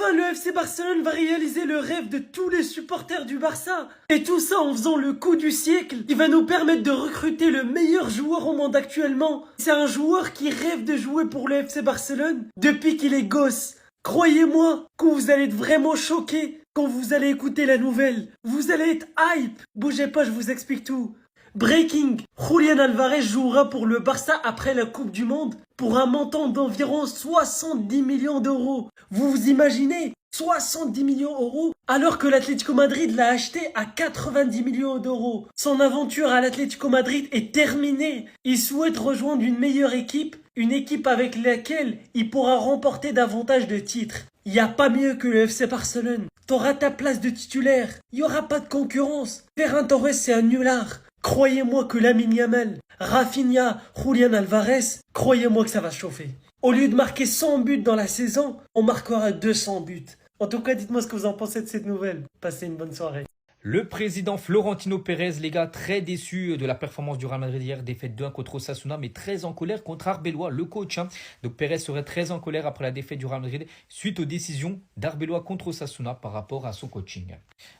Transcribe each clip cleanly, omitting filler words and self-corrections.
Enfin, le FC Barcelone va réaliser le rêve de tous les supporters du Barça. Et tout ça en faisant le coup du siècle qui va nous permettre de recruter le meilleur joueur au monde actuellement. C'est un joueur qui rêve de jouer pour le FC Barcelone depuis qu'il est gosse. Croyez-moi que vous allez être vraiment choqués quand vous allez écouter la nouvelle. Vous allez être hype. Bougez pas, je vous explique tout. Breaking, Julián Álvarez jouera pour le Barça après la Coupe du Monde pour un montant d'environ 70 millions d'euros. Vous vous imaginez 70 millions d'euros alors que l'Atlético Madrid l'a acheté à 90 millions d'euros. Son aventure à l'Atlético Madrid est terminée. Il souhaite rejoindre une meilleure équipe, une équipe avec laquelle il pourra remporter davantage de titres. Il n'y a pas mieux que le FC Barcelone. T'auras ta place de titulaire. Il n'y aura pas de concurrence. Ferran Torres, c'est un nulard. Croyez-moi que Lamine Yamal, Rafinha, Julián Álvarez, croyez-moi que ça va chauffer. Au lieu de marquer 100 buts dans la saison, on marquera 200 buts. En tout cas, dites-moi ce que vous en pensez de cette nouvelle. Passez une bonne soirée. Le président Florentino Pérez, les gars, très déçu de la performance du Real Madrid hier, défaite 2-1 contre Osasuna, mais très en colère contre Arbeloa, le coach. Donc Pérez serait très en colère après la défaite du Real Madrid suite aux décisions d'Arbeloa contre Osasuna par rapport à son coaching.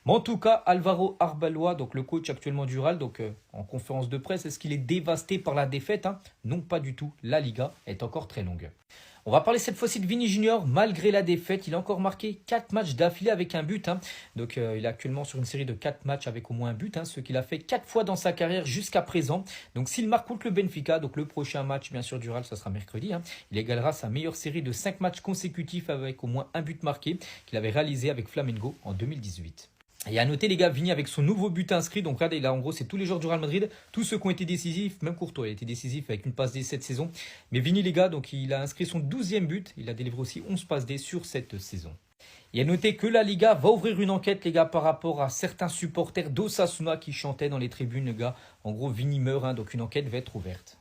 Mais en tout cas, Álvaro Arbeloa, donc le coach actuellement du Real, donc en conférence de presse, est-ce qu'il est dévasté par la défaite? Non, pas du tout. La Liga est encore très longue. On va parler cette fois-ci de Vini Junior. Malgré la défaite, il a encore marqué 4 matchs d'affilée avec un but. Donc il est actuellement sur une série de 4 matchs avec au moins un but, ce qu'il a fait 4 fois dans sa carrière jusqu'à présent. Donc s'il marque contre le Benfica, donc le prochain match bien sûr du Real, ça sera mercredi, il égalera sa meilleure série de 5 matchs consécutifs avec au moins un but marqué qu'il avait réalisé avec Flamengo en 2018. Et à noter les gars, Vini avec son nouveau but inscrit, donc regardez là en gros c'est tous les joueurs du Real Madrid, tous ceux qui ont été décisifs, même Courtois il a été décisif avec une passe D cette saison. Mais Vini les gars, donc il a inscrit son 12e but, il a délivré aussi 11 passes D sur cette saison. Et à noter que la Liga va ouvrir une enquête les gars par rapport à certains supporters d'Osasuna qui chantaient dans les tribunes les gars. En gros Vini meurt, donc une enquête va être ouverte.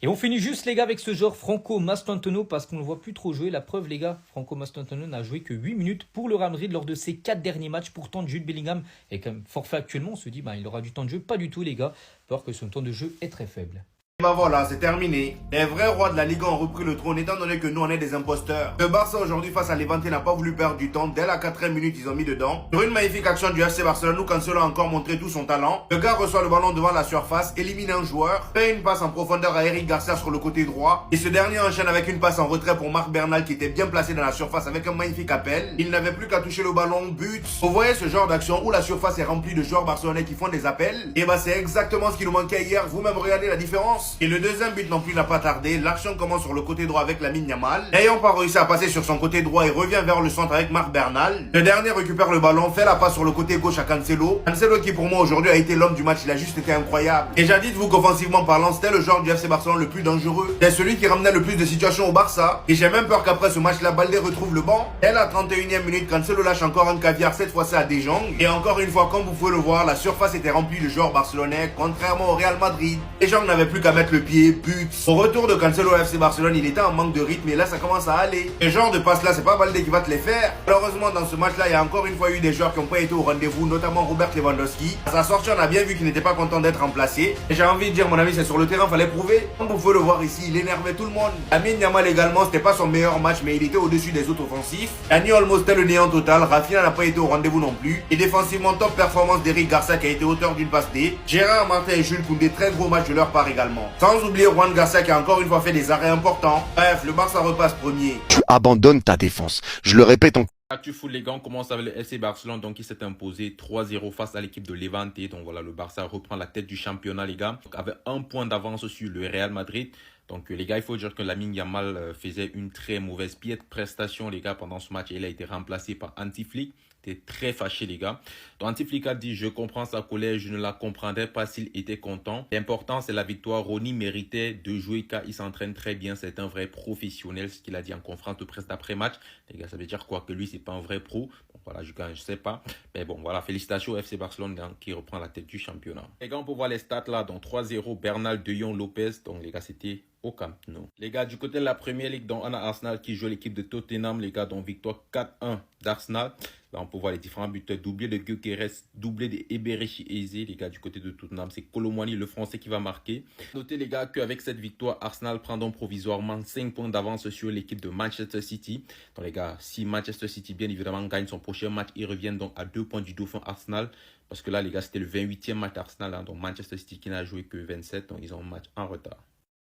Et on finit juste les gars avec ce joueur Franco Mastantuono parce qu'on ne le voit plus trop jouer. La preuve les gars, Franco Mastantuono n'a joué que 8 minutes pour le Real Madrid lors de ses 4 derniers matchs. Pourtant Jude Bellingham est quand même forfait actuellement. On se dit il aura du temps de jeu. Pas du tout les gars, alors que son temps de jeu est très faible. Bah voilà, c'est terminé. Les vrais rois de la Ligue ont repris le trône étant donné que nous on est des imposteurs. Le Barça aujourd'hui face à Levante n'a pas voulu perdre du temps. Dès la 4e minute, ils ont mis dedans. Sur une magnifique action du FC Barcelone, nous Cancelo a encore montré tout son talent. Le gars reçoit le ballon devant la surface, élimine un joueur, fait une passe en profondeur à Eric Garcia sur le côté droit. Et ce dernier enchaîne avec une passe en retrait pour Marc Bernal qui était bien placé dans la surface avec un magnifique appel. Il n'avait plus qu'à toucher le ballon, but. Vous voyez ce genre d'action où la surface est remplie de joueurs barcelonais qui font des appels? Et c'est exactement ce qui nous manquait hier. Vous-même regardez la différence. Et le deuxième but non plus n'a pas tardé. L'action commence sur le côté droit avec Lamine Yamal. N'ayant pas réussi à passer sur son côté droit, il revient vers le centre avec Marc Bernal. Le dernier récupère le ballon, fait la passe sur le côté gauche à Cancelo. Cancelo qui pour moi aujourd'hui a été l'homme du match, il a juste été incroyable. Et dites-vous qu'offensivement parlant, c'était le joueur du FC Barcelone le plus dangereux. C'est celui qui ramenait le plus de situations au Barça. Et j'ai même peur qu'après ce match-là, Baldé retrouve le banc. Dès la 31e minute, Cancelo lâche encore un caviar, cette fois-ci à De Jong. Et encore une fois, comme vous pouvez le voir, la surface était remplie de joueurs barcelonais, contrairement au Real Madrid. De Jong n'avait plus qu'à mettre le pied, but. Au retour de Cancelo au FC Barcelone, il était en manque de rythme et là ça commence à aller. Ce genre de passe là, c'est pas Baldé qui va te les faire. Malheureusement dans ce match là, il y a encore une fois eu des joueurs qui n'ont pas été au rendez-vous, notamment Robert Lewandowski. À sa sortie, on a bien vu qu'il n'était pas content d'être remplacé. Et j'ai envie de dire mon ami, c'est sur le terrain, fallait prouver. Comme vous pouvez le voir ici, il énervait tout le monde. Lamine Yamal également, c'était pas son meilleur match, mais il était au-dessus des autres offensifs. Dani Olmo c'était le néant total, Rafinha n'a pas été au rendez-vous non plus. Et défensivement, top performance d'Eric Garcia qui a été auteur d'une passe D. Gérard Martin et Jules Koundé, très gros match de leur part également. Sans oublier Juan Garcia qui a encore une fois fait des arrêts importants. Bref, le Barça repasse premier. Tu abandonnes ta défense. Je le répète encore. Actu foot les gars, on commence avec le FC Barcelone donc qui s'est imposé 3-0 face à l'équipe de Levante. Donc voilà, le Barça reprend la tête du championnat les gars, donc, avec un point d'avance sur le Real Madrid. Donc les gars, il faut dire que Lamine Yamal faisait une très mauvaise piètre prestation les gars pendant ce match. Il a été remplacé par Anti-Flick. Était très fâché les gars. Donc Anti-Flick a dit je comprends sa colère, je ne la comprendrais pas s'il était content. L'important c'est la victoire. Ronny méritait de jouer car il s'entraîne très bien. C'est un vrai professionnel, ce qu'il a dit en conférence de presse d'après match. Les gars, ça veut dire quoi? Que lui c'est pas un vrai pro. Bon, voilà, je sais pas. Mais bon voilà, félicitations au FC Barcelone hein, qui reprend la tête du championnat. Les gars, on peut voir les stats là. Donc 3-0 Bernal, De Jong, Lopez. Donc les gars, c'était au Camp Nou. Les gars, du côté de la Premier League, donc on a Arsenal qui joue l'équipe de Tottenham, les gars, donc victoire 4-1 d'Arsenal. Là, on peut voir les différents buteurs. Doublé de Gyökeres, doublé de Eberechi Eze, les gars, du côté de Tottenham. C'est Kolo Muani, le Français, qui va marquer. Notez, les gars, qu'avec cette victoire, Arsenal prend donc provisoirement 5 points d'avance sur l'équipe de Manchester City. Donc, les gars, si Manchester City, bien évidemment, gagne son prochain match, ils reviennent donc à 2 points du dauphin Arsenal. Parce que là, les gars, c'était le 28e match d'Arsenal. Hein, donc, Manchester City qui n'a joué que 27. Donc, ils ont un match en retard.